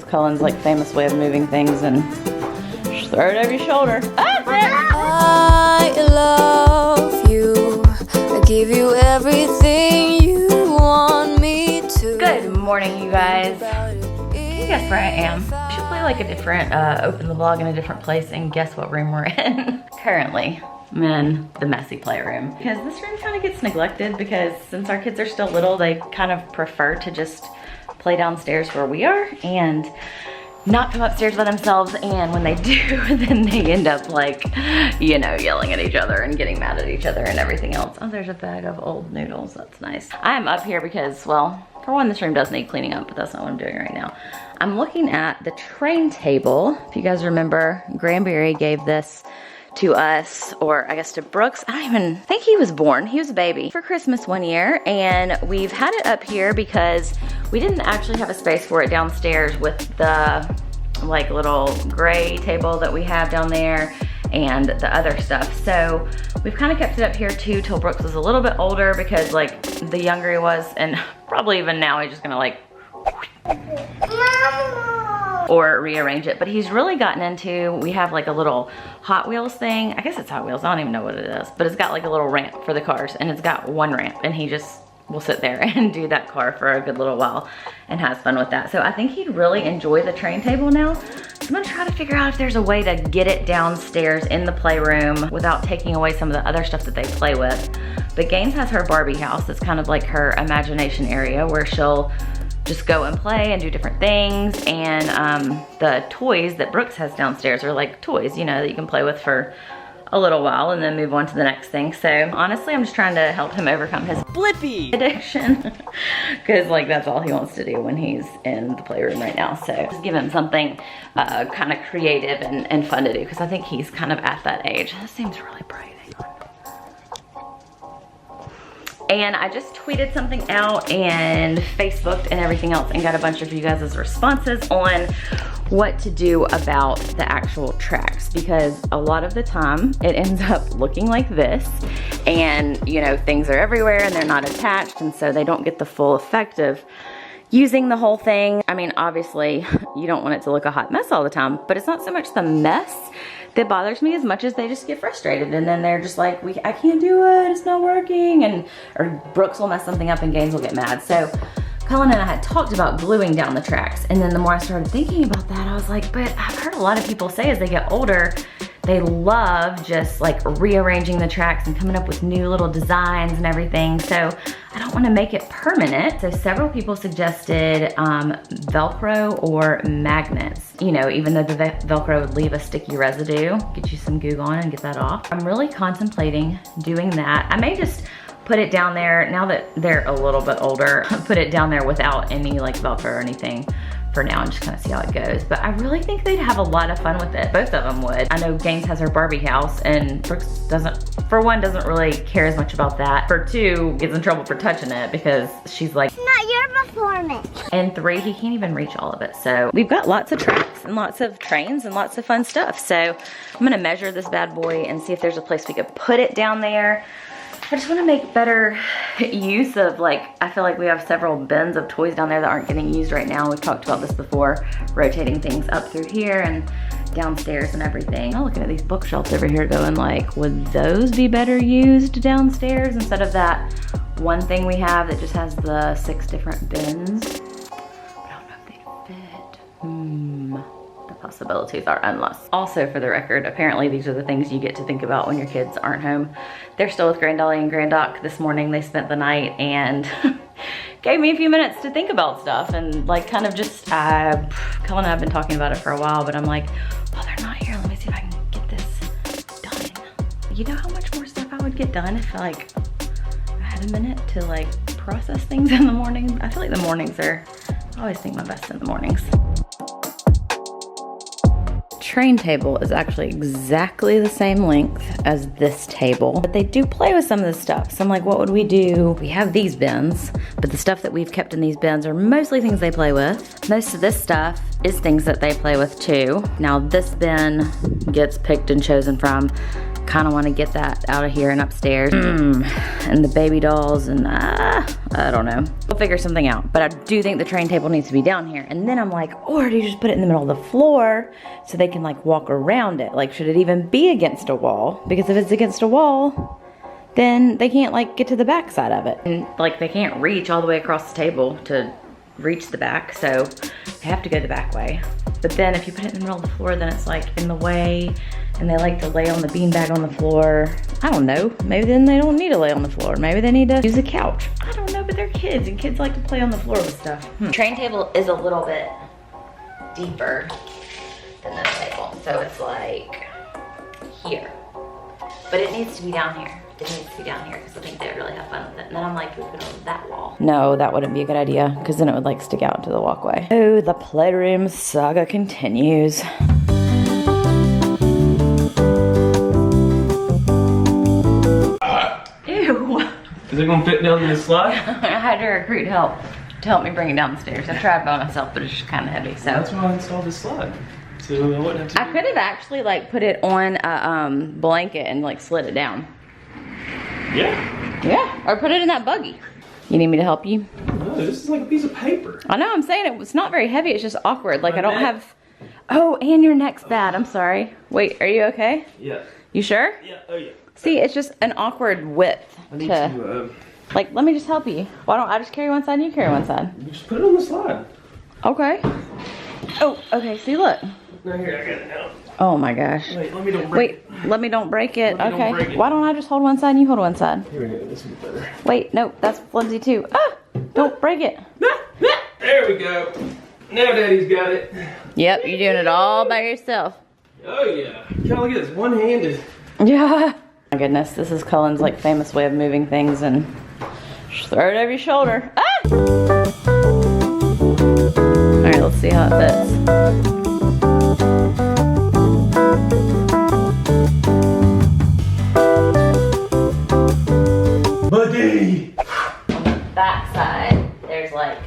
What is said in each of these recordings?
Cullen's like famous way of moving things and just throw it over your shoulder. I love you. I give you everything you want me to. Good morning, you guys. Can you guess where I am? I should play like a different, open the vlog in a different place and guess what room we're in. Currently, I'm in the messy playroom. Because this room kind of gets neglected because since our kids are still little, they kind of prefer to just play downstairs where we are and not come upstairs by themselves, and when they do, then they end up like, you know, yelling at each other and getting mad at each other and everything else. Oh, there's a bag of old noodles, that's nice. I'm up here because, well, for one, this room does need cleaning up, but that's not what I'm doing right now. I'm looking at the train table. If you guys remember, Granberry gave this to us, or I guess to Brooks. I don't even think he was born. He was a baby for Christmas one year, and we've had it up here because we didn't actually have a space for it downstairs with the like little gray table that we have down there and the other stuff. So we've kind of kept it up here too till Brooks was a little bit older, because like the younger he was, and probably even now he's just gonna like or rearrange it. But he's really gotten into, we have like a little Hot Wheels thing. I guess it's Hot Wheels, I don't even know what it is, but it's got like a little ramp for the cars, and it's got one ramp, and he just will sit there and do that car for a good little while and has fun with that. So I think he'd really enjoy the train table now. So I'm gonna try to figure out if there's a way to get it downstairs in the playroom without taking away some of the other stuff that they play with. But Gaines has her Barbie house that's kind of like her imagination area where she'll just go and play and do different things. And the toys that Brooks has downstairs are like toys, you know, that you can play with for a little while and then move on to the next thing. So honestly, I'm just trying to help him overcome his Blippi addiction, because like that's all he wants to do when he's in the playroom right now. So just give him something kind of creative and fun to do, because I think he's kind of at that age. This seems really bright. And I just tweeted something out and Facebooked and everything else and got a bunch of you guys' responses on what to do about the actual tracks, because a lot of the time it ends up looking like this, and you know, things are everywhere and they're not attached, and so they don't get the full effect of using the whole thing. I mean, obviously you don't want it to look a hot mess all the time, but it's not so much the mess that bothers me as much as they just get frustrated, and then they're just like, I can't do it, it's not working, or Brooks will mess something up and Gaines will get mad. So Cullen and I had talked about gluing down the tracks, and then the more I started thinking about that, I was like, but I've heard a lot of people say as they get older, they love just like rearranging the tracks and coming up with new little designs and everything. So I don't want to make it permanent. So several people suggested Velcro or magnets. You know, even though the Velcro would leave a sticky residue, get you some goo on and get that off. I'm really contemplating doing that. I may just put it down there, now that they're a little bit older, put it down there without any like Velcro or anything for now and just kind of see how it goes. But I really think they'd have a lot of fun with it. Both of them would. I know Gaines has her Barbie house, and Brooks doesn't, for one, doesn't really care as much about that. For two, gets in trouble for touching it because she's like, it's not your performance. And three, he can't even reach all of it. So we've got lots of tracks and lots of trains and lots of fun stuff. So I'm gonna measure this bad boy and see if there's a place we could put it down there. I just want to make better use of, like, I feel like we have several bins of toys down there that aren't getting used right now. We've talked about this before, rotating things up through here and downstairs and everything. I'm looking at these bookshelves over here going like, would those be better used downstairs instead of that one thing we have that just has the 6 different bins? I don't know if they fit. The possibilities are endless. Also, for the record, apparently these are the things you get to think about when your kids aren't home. They're still with Granddolly and Grandoc. This morning they spent the night and gave me a few minutes to think about stuff and like kind of just, Cullen and I have been talking about it for a while, but I'm like, well, they're not here. Let me see if I can get this done. You know how much more stuff I would get done if like I had a minute to like process things in the morning? I feel like the mornings are, I always think my best in the mornings. Train table is actually exactly the same length as this table, but they do play with some of this stuff. So I'm like, what would we do? We have these bins, but the stuff that we've kept in these bins are mostly things they play with. Most of this stuff is things that they play with too. Now this bin gets picked and chosen from kind of want to get that out of here and upstairs. And the baby dolls and I don't know. We'll figure something out. But I do think the train table needs to be down here. And then I'm like, or do you just put it in the middle of the floor so they can like walk around it? Like, should it even be against a wall? Because if it's against a wall, then they can't like get to the back side of it. And like they can't reach all the way across the table to reach the back. So they have to go the back way. But then if you put it in the middle of the floor, then it's like in the way, and they like to lay on the beanbag on the floor. I don't know, maybe then they don't need to lay on the floor. Maybe they need to use a couch. I don't know, but they're kids and kids like to play on the floor with stuff. Train table is a little bit deeper than this table. So it's like here, but it needs to be down here. It needs to be down here because I think they'd really have fun with it. And then I'm like, we put it on that wall. No, that wouldn't be a good idea because then it would like stick out to the walkway. Oh, the playroom saga continues. Ew. Is it gonna fit down this slide? I had to recruit help to help me bring it down the stairs. I tried by myself, but it's just kind of heavy, so. That's why I installed this slide. So I wouldn't have to. I could have actually like put it on a blanket and like slid it down. Yeah. Yeah, or put it in that buggy. You need me to help you? No, this is like a piece of paper. I know, I'm saying it's not very heavy, it's just awkward. Like I don't have, oh, and your neck's bad, I'm sorry. Wait, are you okay? Yeah. You sure? Yeah, oh yeah. See, it's just an awkward width I need to, like, let me just help you. Why don't I just carry one side and you carry one side? you just put it on the slide. Okay. Oh, okay, see, look. No, here, I got it now. Oh my gosh. Wait, let me don't break it. Wait, let me don't break it. Let me don't break Okay. it. Why don't I just hold one side and you hold one side? Here we go, this will be better. Wait, no, that's flimsy too. Ah! Don't break it. There we go. Now Daddy's got it. Yep, you're doing it all by yourself. Oh yeah. Kind look at this, one-handed. Yeah. My goodness, this is Cullen's like famous way of moving things and just throw it over your shoulder. Ah! All right, let's see how it fits. Buddy! On the back side, there's like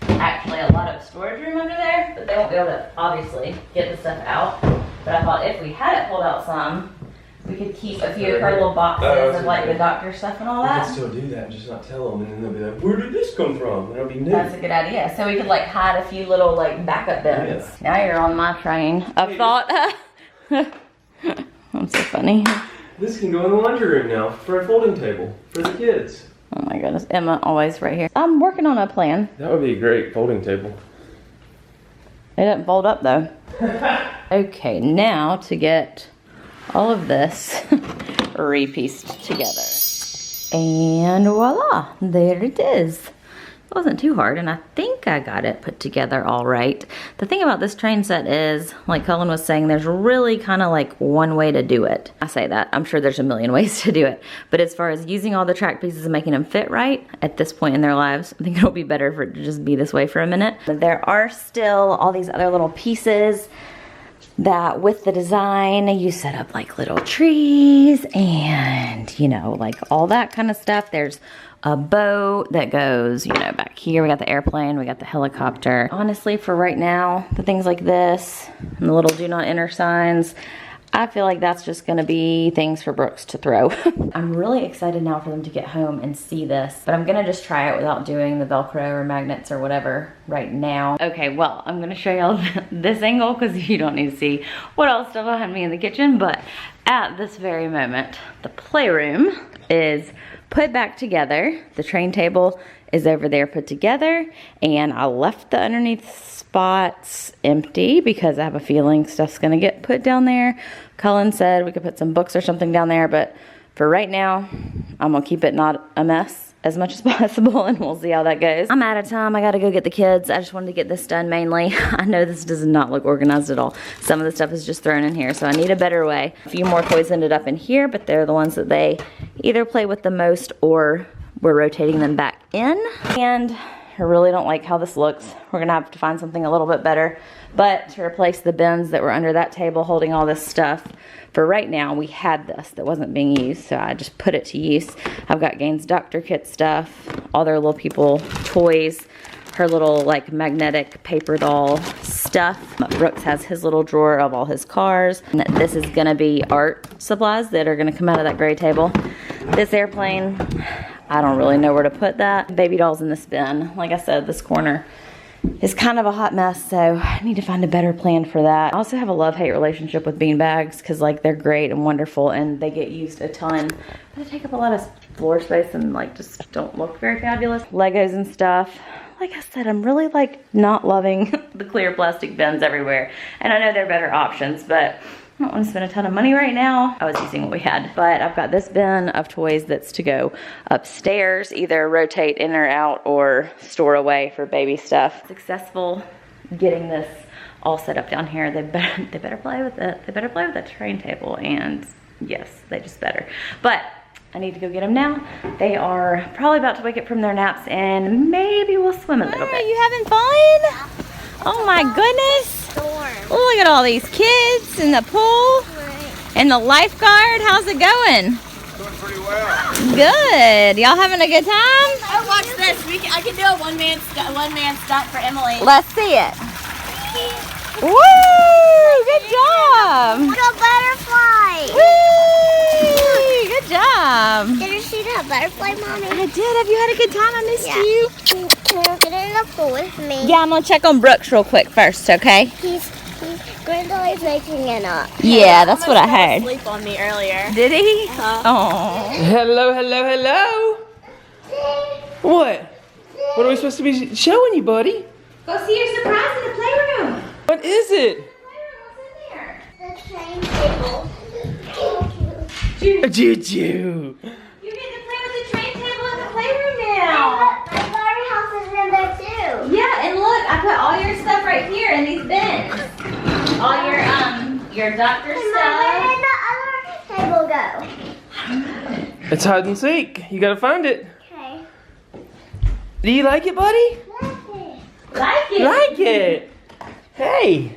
actually a lot of storage room under there, but they won't be able to obviously get the stuff out. But I thought if we had it pulled out some, we could keep a few of her little boxes of like the doctor stuff and all We that. can still do that and just not tell them, and then they'll be like, where did this come from? That'll be new. That's a good idea. So we could like hide a few little like backup bins. Yeah. Now you're on my train of thought. I'm so funny. This can go in the laundry room now for a folding table for the kids. Oh my goodness, Emma always right here. I'm working on a plan. That would be a great folding table. It doesn't fold up though. Okay, now to get all of this repieced together. And voila, there it is. It wasn't too hard, and I think I got it put together all right. The thing about this train set is, like Cullen was saying, there's really kind of like one way to do it. I say that, I'm sure there's a million ways to do it. But as far as using all the track pieces and making them fit right, at this point in their lives, I think it'll be better for it to just be this way for a minute. But there are still all these other little pieces that with the design, you set up like little trees and, you know, like all that kind of stuff. There's a boat that goes, you know, back here. We got the airplane, we got the helicopter. Honestly, for right now, the things like this and the little do not enter signs, I feel like that's just gonna be things for Brooks to throw. I'm really excited now for them to get home and see this, but I'm gonna just try it without doing the Velcro or magnets or whatever right now. Okay, well, I'm gonna show y'all this angle because you don't need to see what else stuff behind me in the kitchen, but at this very moment, the playroom is put back together. The train table is over there put together, and I left the underneath spots empty because I have a feeling stuff's gonna get put down there. Cullen said we could put some books or something down there, but for right now, I'm gonna keep it not a mess as much as possible, and we'll see how that goes. I'm out of time, I gotta go get the kids. I just wanted to get this done mainly. I know this does not look organized at all. Some of the stuff is just thrown in here, so I need a better way. A few more toys ended up in here, but they're the ones that they either play with the most or we're rotating them back in. And I really don't like how this looks. We're gonna have to find something a little bit better. But to replace the bins that were under that table holding all this stuff, for right now we had this that wasn't being used, so I just put it to use. I've got Gaines doctor kit stuff, all their little people toys, her little like magnetic paper doll stuff. Brooks has his little drawer of all his cars. And this is gonna be art supplies that are gonna come out of that gray table. This airplane, I don't really know where to put that. Baby doll's in this bin. Like I said, this corner is kind of a hot mess, so I need to find a better plan for that. I also have a love-hate relationship with bean bags because like they're great and wonderful and they get used a ton. But they take up a lot of floor space and like just don't look very fabulous. Legos and stuff. Like I said, I'm really like not loving the clear plastic bins everywhere. And I know there are better options, but I don't want to spend a ton of money right now. I was using what we had. But I've got this bin of toys that's to go upstairs, either rotate in or out or store away for baby stuff. Successful getting this all set up down here. They better play with it. They better play with that train table, and yes, they just better. But I need to go get them now. They are probably about to wake up from their naps and maybe we'll swim a little bit. Are you having fun? Oh my goodness. Look at all these kids in the pool and the lifeguard. How's it going? Doing pretty well. Good. Y'all having a good time? Oh, watch this. I can do a one-man stunt for Emily. Let's see it. Woo! Good job. Look a butterfly. Woo! Good job. Did you see that butterfly, Mommy? I did. Have you had a good time? I missed you. Can you get in the pool with me? Yeah, I'm gonna check on Brooks real quick first, okay? Granddaddy's making it up. Yeah, that's what I heard. Sleep on me earlier. Did he? Oh. Hello, hello, hello. What? What are we supposed to be showing you, buddy? Go see your surprise in the playroom. What is it? The train table. Juju. You get to play with the train table in the playroom now. My Barbie house is in there too. Yeah, and look, I put all your stuff right here in these bins. All your doctor Where stuff. did the other table go? It's hide and seek. You gotta find it. Okay. Do you like it, buddy? Like it? Like it. Hey.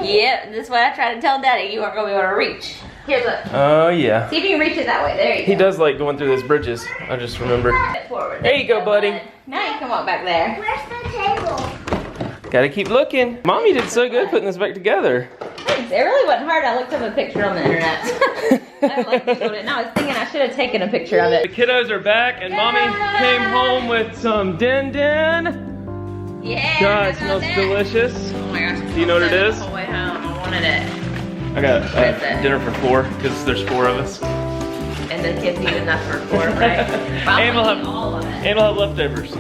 Yep, this is what I tried to tell Daddy. You weren't going to be able to reach. Here, look. Oh, yeah. See if you can reach it that way. There you go. He does like going through those bridges. I just remembered. Step forward. There you go, buddy. Bud. Now you can walk back there. Where's the table? Gotta keep looking. Mommy did so good putting this back together. Thanks. It really wasn't hard. I looked up a picture on the internet. I like Googled it. And I was thinking I should have taken a picture of The it. kiddos are back, and Mommy came home with some din din. Yeah. God, it smells delicious. Oh my gosh. Do you know what it is? The whole way home. I wanted it. I got What is it? dinner for 4 because there's 4 of us. And the kids eat enough for 4, right? And we'll have all of it. and we'll have leftovers.